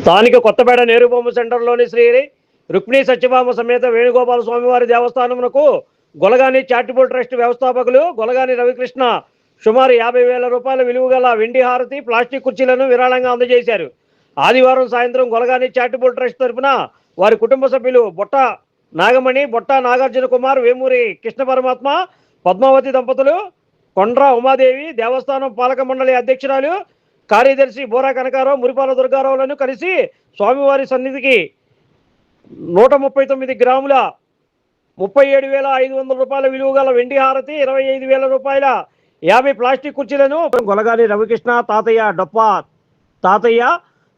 స్థానిక కొత్తపేట నేరుబొమ్మ సెంటర్లోని శ్రీ రుక్మిణీ సత్యభామ సమేత వేణుగోపాల స్వామివారి దేవస్థానమునకు Golagani charitable trust వ్యవస్థాపకులు గొలగాని రవికృష్ణ సుమారు 50,000 రూపాయల విలువ గల వెండి హారతి ప్లాస్టిక్ కుర్చీలను విరాళంగా అందజేశారు. ఆదివారం సాయంత్రం గొలగాని చారిటబుల్ ట్రస్ట్ తరపున వారి కుటుంబ సభ్యులు బొట్ట నాగమణి, బొట్ట నాగార్జున కుమార్, వేమూరి కృష్ణ పరమాత్మ, పద్మావతి దంపతులు, కొండ్ర ఉమాదేవి, దేవస్థానం పాలక మండలి అధ్యక్షురాలు కార్యదర్శి బోరా కనకారావు, మురిపాల దుర్గారావులను కలిసి స్వామివారి సన్నిధికి 139 గ్రాముల 37,500 రూపాయల విలువ గల వెండి హారతి, 25,000 రూపాయల 50 ప్లాస్టిక్ కుర్చీలను గొలగాని రవికృష్ణ తాతయ్య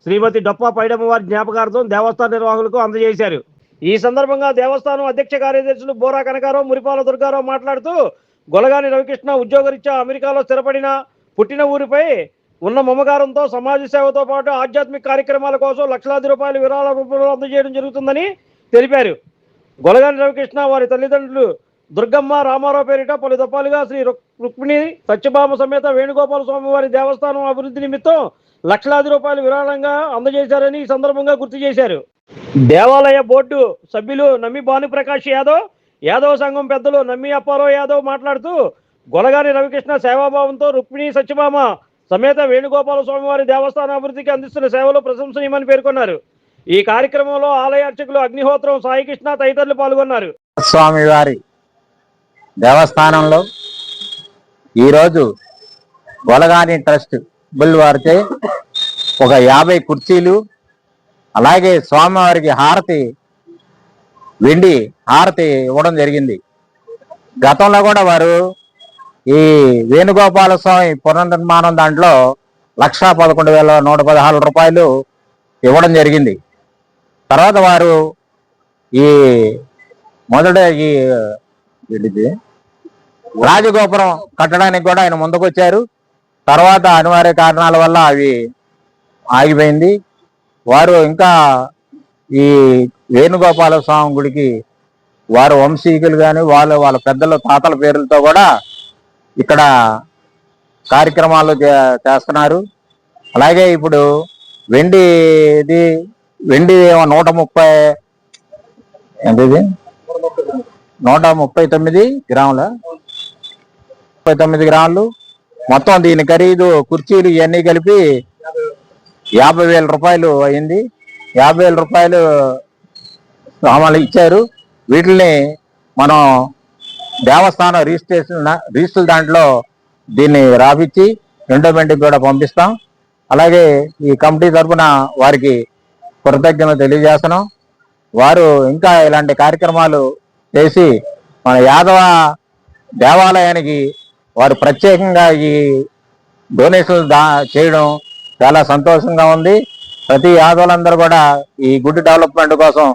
శ్రీమతి డొప్ప పైడమ్మ వారి జ్ఞాపకార్థం దేవస్థాన నిర్వాహకులకు అందజేశారు. ఈ సందర్భంగా దేవస్థానం అధ్యక్ష కార్యదర్శులు బోరా కనకారావు, మురిపాల దుర్గారావు మాట్లాడుతూ గొలగాని రవికృష్ణ ఉద్యోగరీత్యా అమెరికాలో స్థిరపడిన పుట్టిన ఊరిపై ఉన్న మమకారంతో సమాజ సేవతో పాటు ఆధ్యాత్మిక కార్యక్రమాల కోసం లక్షలాది రూపాయలు విరాళ రూపంలో అందజేయడం జరుగుతుందని తెలిపారు. గొలగాని రవికృష్ణ వారి తల్లిదండ్రులు దుర్గమ్మ, రామారావు పేరిట పలు దఫాలుగా శ్రీ రుక్మిణి సత్యభామ సమేత వేణుగోపాల స్వామి వారి దేవస్థానం అభివృద్ధి నిమిత్తం లక్షలాది రూపాయలు విరాళంగా అందజేశారని ఈ సందర్భంగా గుర్తు చేశారు. దేవాలయ బోర్డు సభ్యులు నమ్మి భానుప్రకాష్ యాదవ్ సంఘం పెద్దలు నమ్మి అప్పారావు యాదవ్ మాట్లాడుతూ గొలగాని రవికృష్ణ సేవాభావంతో రుక్మిణి సత్యభామ సమేత వేణుగోపాల స్వామివారి దేవస్థాన అభివృద్ధికి అందిస్తున్న సేవలు ప్రశంసనీయమని పేర్కొన్నారు. ఈ కార్యక్రమంలో ఆలయ అర్చకులు అగ్నిహోత్రం సాయికృష్ణ తదితరులు పాల్గొన్నారు. స్వామివారి దేవస్థానంలో ఈరోజు గొలగాని ట్రస్ట్ వారిచే ఒక 50 కుర్చీలు, అలాగే స్వామివారికి వెండి హారతి ఇవ్వడం జరిగింది. గతంలో కూడా వారు ఈ వేణుగోపాల స్వామి పునర్నిర్మాణం దాంట్లో 111,116 రూపాయలు ఇవ్వడం జరిగింది. తర్వాత వారు ఈ రాజగోపురం కట్టడానికి కూడా ఆయన ముందుకొచ్చారు. తర్వాత అనివార్య కారణాల వల్ల అవి ఆగిపోయింది. వారు ఇంకా ఈ వేణుగోపాల స్వామి గుడికి వారు వంశీకులు కానీ వాళ్ళ పెద్దల తాతల పేర్లతో కూడా ఇక్కడ కార్యక్రమాలు చేస్తున్నారు. అలాగే ఇప్పుడు వెండి 139 గ్రాములు మొత్తం దీని ఖరీదు కుర్చీలు ఇవన్నీ కలిపి 50,000 రూపాయలు అయింది. 50,000 రూపాయలు సామాన్లు ఇచ్చారు. వీటిని మనం దేవస్థానం రిజిస్టర్ దాంట్లో దీన్ని రాపిచ్చి ఎండోమెంట్కి కూడా పంపిస్తాం. అలాగే ఈ కమిటీ తరఫున వారికి కృతజ్ఞతలు తెలియజేస్తున్నాం. వారు ఇంకా ఇలాంటి కార్యక్రమాలు చేసి మన యాదవ దేవాలయానికి వారు ప్రత్యేకంగా ఈ డొనేషన్లు చేయడం చాలా సంతోషంగా ఉంది. ప్రతి యాదవులందరూ కూడా ఈ గుడి డెవలప్మెంట్ కోసం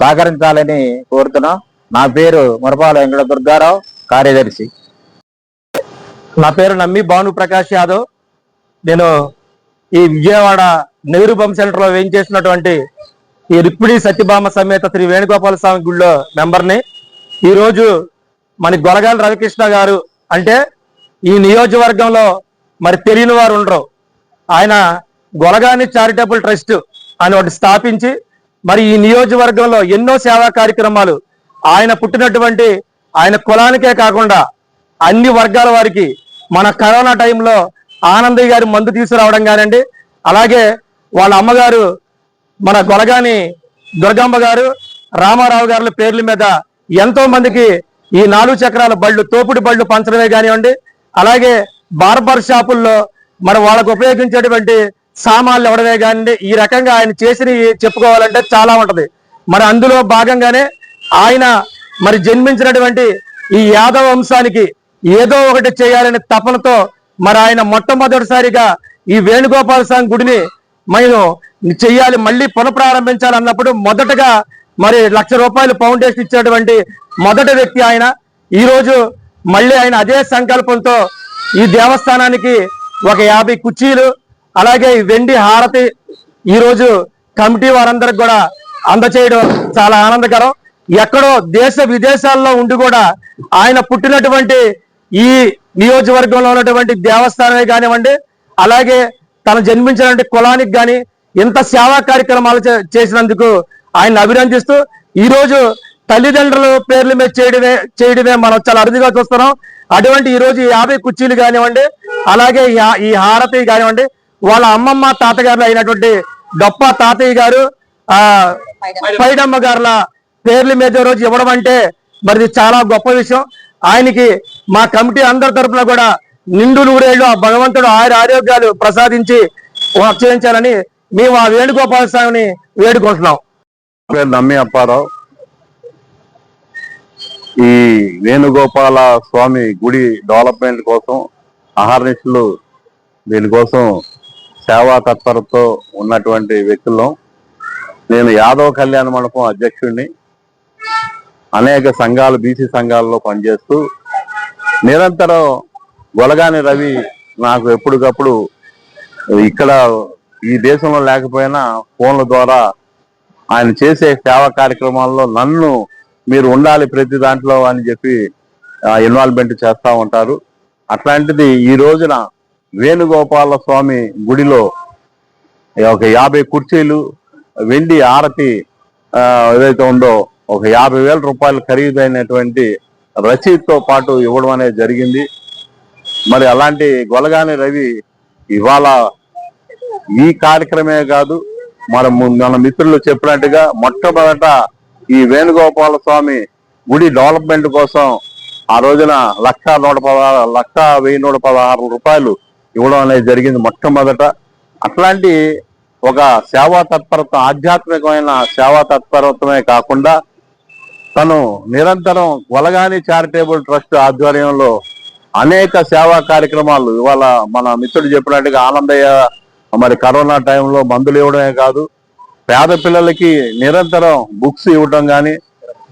సహకరించాలని కోరుతున్నాం. నా పేరు మురపాల వెంకట దుర్గారావు, కార్యదర్శి. నా పేరు నమ్మి భానుప్రకాష్ యాదవ్. నేను ఈ విజయవాడ నెహ్రూ బొమ్మ సెంటర్లో వేయించేసినటువంటి ఈ రుక్మిణి సత్యభామ సమేత శ్రీ వేణుగోపాల స్వామి గుడిలో మెంబర్ని. ఈరోజు మన గొలగాని రవికృష్ణ గారు అంటే ఈ నియోజకవర్గంలో మరి తెలియని వారు ఉండరు. ఆయన గొలగాని చారిటబుల్ ట్రస్ట్ అని ఒకటి స్థాపించి మరి ఈ నియోజకవర్గంలో ఎన్నో సేవా కార్యక్రమాలు ఆయన పుట్టినటువంటి ఆయన కులానికే కాకుండా అన్ని వర్గాల వారికి మన కరోనా టైంలో ఆనందయ్య గారి మందు తీసుకురావడం కానివ్వండి, అలాగే వాళ్ళ అమ్మగారు మన గొలగాని దుర్గమ్మ గారు, రామారావు గారి పేర్ల మీద ఎంతో మందికి ఈ 4 చక్రాల బళ్ళు, తోపుడు బళ్ళు పంచడమే కానివ్వండి, అలాగే బార్బర్ షాపుల్లో మరి వాళ్ళకు ఉపయోగించేటువంటి సామాన్లు ఇవ్వడమే కానివ్వండి, ఈ రకంగా ఆయన చేసి చెప్పుకోవాలంటే చాలా ఉంటది. మరి అందులో భాగంగానే ఆయన మరి జన్మించినటువంటి ఈ యాదవ వంశానికి ఏదో ఒకటి చేయాలనే తపనతో మరి ఆయన మొట్టమొదటిసారిగా ఈ వేణుగోపాల స్వామి గుడిని మేము చెయ్యాలి, మళ్ళీ పునఃప్రారంభించాలన్నప్పుడు మొదటగా మరి 1,00,000 రూపాయలు ఫౌండేషన్ ఇచ్చేటువంటి మొదటి వ్యక్తి ఆయన. ఈరోజు మళ్ళీ ఆయన అదే సంకల్పంతో ఈ దేవస్థానానికి ఒక 50 కుర్చీలు, అలాగే వెండి హారతి ఈరోజు కమిటీ వారందరికి కూడా అందచేయడం చాలా ఆనందకరం. ఎక్కడో దేశ విదేశాల్లో ఉండి కూడా ఆయన పుట్టినటువంటి ఈ నియోజకవర్గంలో ఉన్నటువంటి దేవస్థానమే కానివ్వండి, అలాగే తను జన్మించినటువంటి కులానికి కానీ ఇంత సేవా కార్యక్రమాలు చేసినందుకు ఆయన అభినందిస్తూ ఈ రోజు తల్లిదండ్రుల పేర్ల మీద చేయడమే మనం చాలా అరుదుగా చూస్తున్నాం. అటువంటి ఈ రోజు 50 కుర్చీలు కానివ్వండి, అలాగే ఈ హారతి కానివ్వండి, వాళ్ళ అమ్మమ్మ తాతగారులు అయినటువంటి డొప్ప తాతయ్య గారు పైడమ్మ గారుల పేర్ల మీద రోజు ఇవ్వడం అంటే మరి చాలా గొప్ప విషయం. ఆయనకి మా కమిటీ అందరి తరఫున కూడా నిండు నూరేళ్లు ఆ భగవంతుడు ఆరోగ్యాలు ప్రసాదించి చేయించాలని మేము ఆ వేణుగోపాల స్వామిని వేడుకుంటున్నాం. నమ్మి అప్పారావు. ఈ వేణుగోపాల స్వామి గుడి డెవలప్మెంట్ కోసం అహర్నిశలు దీనికోసం సేవా తత్పరతో ఉన్నటువంటి వ్యక్తుల్లో నేను యాదవ కళ్యాణ మండపం అధ్యక్షుడిని. అనేక సంఘాలు, బీసీ సంఘాల్లో పనిచేస్తూ నిరంతరం గొలగాని రవి నాకు ఎప్పటికప్పుడు ఇక్కడ ఈ దేశంలో లేకపోయినా ఫోన్ల ద్వారా ఆయన చేసే సేవా కార్యక్రమాల్లో నన్ను మీరు ఉండాలి ప్రతి దాంట్లో అని చెప్పి ఇన్వాల్వ్మెంట్ చేస్తూ ఉంటారు. అట్లాంటిది ఈ రోజున వేణుగోపాల స్వామి గుడిలో ఒక 50 కుర్చీలు, వెండి ఆరతి ఏదైతే ఉందో ఒక 50,000 రూపాయలు ఖరీదైనటువంటి రసీదుతో పాటు ఇవ్వడం అనేది జరిగింది. మరి అలాంటి గొలగాని రవి ఇవాళ ఈ కార్యక్రమే కాదు, మన మిత్రులు చెప్పినట్టుగా మొట్టమొదట ఈ వేణుగోపాల స్వామి గుడి డెవలప్మెంట్ కోసం ఆ రోజున 1,116 రూపాయలు ఇవ్వడం అనేది జరిగింది మొట్టమొదట. అట్లాంటి ఒక సేవా తత్పరత, ఆధ్యాత్మికమైన సేవా తత్పరతమే కాకుండా తను నిరంతరం గొలగాని చారిటబుల్ ట్రస్ట్ ఆధ్వర్యంలో అనేక సేవా కార్యక్రమాలు, ఇవాళ మన మిత్రుడు చెప్పినట్టుగా ఆనందయ్య మరి కరోనా టైంలో మందులు ఇవ్వడమే కాదు, పేద పిల్లలకి నిరంతరం బుక్స్ ఇవ్వడం కానీ,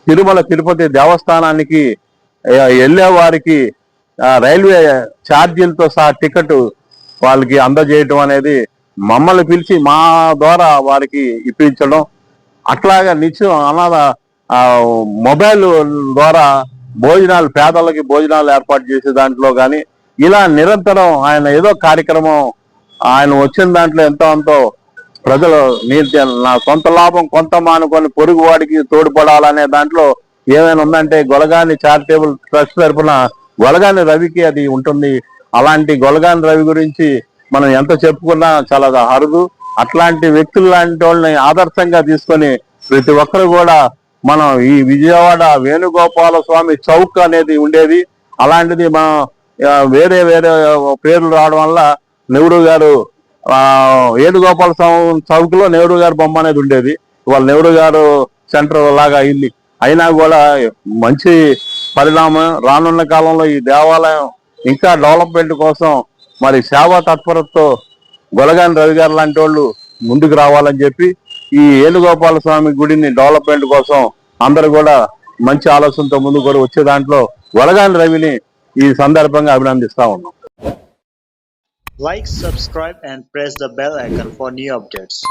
తిరుమల తిరుపతి దేవస్థానానికి వెళ్ళే వారికి రైల్వే ఛార్జీలతో సహా టికెట్ వాళ్ళకి అందజేయటం అనేది మమ్మల్ని పిలిచి మా ద్వారా వారికి ఇప్పించడం. అట్లాగా నిత్యం అనాథ మొబైల్ ద్వారా భోజనాలు, పేదలకి భోజనాలు ఏర్పాటు చేసే దాంట్లో కానీ ఇలా నిరంతరం ఆయన ఏదో కార్యక్రమం ఆయన వచ్చిన దాంట్లో ఎంతో అంతో ప్రజలు నా సొంత లాభం కొంత మానుకొని పొరుగు వాడికి తోడ్పడాలనే దాంట్లో ఏమైనా ఉందంటే గొలగాని చారిటబుల్ ట్రస్ట్ తరఫున గొలగాని రవికి అది ఉంటుంది. అలాంటి గొలగాని రవి గురించి మనం ఎంత చెప్పుకున్నా చాలా అరుదు. అట్లాంటి వ్యక్తులు లాంటి వాళ్ళని ఆదర్శంగా తీసుకొని ప్రతి ఒక్కరు కూడా మనం ఈ విజయవాడ వేణుగోపాల స్వామి చౌక్ అనేది ఉండేది. అలాంటిది మనం వేరే వేరే పేర్లు రావడం వల్ల నెహ్రూ గారు వేణుగోపాల స్వామి చౌక్ లో నెహ్రూ గారు బొమ్మ అనేది ఉండేది. ఇవాళ నెహ్రూ గారు సెంటర్ లాగా అయింది. అయినా కూడా మంచి పరిణామం. రానున్న కాలంలో ఈ దేవాలయం ఇంకా డెవలప్మెంట్ కోసం మరి సేవా తత్పరతతో గొలగాని రవి గారు లాంటి వాళ్ళు ముందుకు రావాలని చెప్పి ఈ వేణుగోపాల స్వామి గుడిని డెవలప్మెంట్ కోసం అందరూ కూడా మంచి ఆలోచనతో ముందుకు వచ్చే దాంట్లో గొలగాని రవిని ఈ సందర్భంగా అభినందిస్తా ఉన్నాం. Like, subscribe and press the bell icon for new updates.